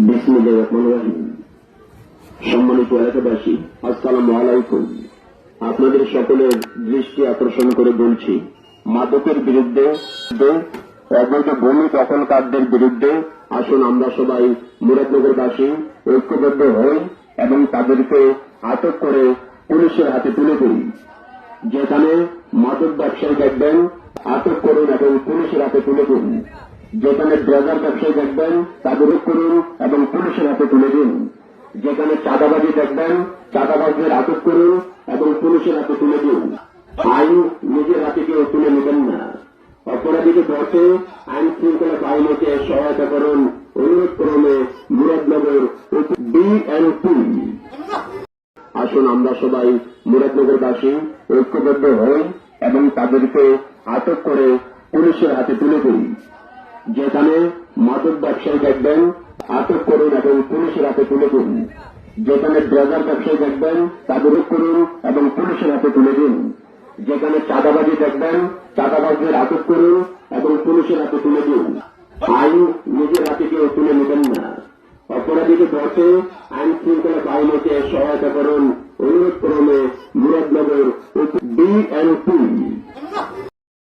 বিসমিল্লাহির রহমানির রহিম। সম্মানিত এলাকাবাসী, আসসালামু আলাইকুম। আপনাদের সকলের দৃষ্টি আকর্ষণ করে বলছি, মাদকের বিরুদ্ধে, অবৈধ ভূমি দখলকারদের বিরুদ্ধে আসুন আমরা সবাই মুরাদনগরবাসী ঐক্যবদ্ধ হই এবং তাদেরকে আটক করে পুলিশের হাতে তুলে দিই। যেখানে মাদক ব্যবসায়ী দেখবেন আটক করুন এবং পুলিশের হাতে তুলে দিন। যেখানে ড্রাগার ব্যবসায়ী দেখবেন তাদের করুন এবং পুলিশের হাতে তুলে দিন। যেখানে চাঁদাবাজি দেখবেন চাঁদাবাজদের আটক করুন এবং পুলিশের হাতে তুলে দিন। আইন নিজের হাতে কেউ তুলে নেবেন না। অপরাধীকে ধরতে আইন শৃঙ্খলা বাহিনীকে সহায়তা করুন। অনুরোধ ক্রমে মুরাদনগর বিএনপি। আসুন আমরা সবাই মুরাদনগরবাসী ঐক্যবদ্ধ হই এবং তাদেরকে আটক করে পুলিশের হাতে তুলে দিই। যেখানে মাদক ব্যবসায়ী দেখবেন আটক করুন এবং পুলিশের হাতে তুলে দিন। যেখানে ড্রাগার ব্যবসায়ী দেখবেন তাদের করুন এবং পুলিশের হাতে তুলে দিন। যেখানে চাঁদাবাজি দেখবেন চাঁদাবাজদের আটক করুন এবং পুলিশের হাতে তুলে দিন। আইন নিজের হাতে কেউ তুলে নেবেন না। অপরাধীকে ধরতে আইন শৃঙ্খলা বাহিনীকে সহায়তা করুন। অনুরোধ ক্রমে মুরাদনগর বিএনপি।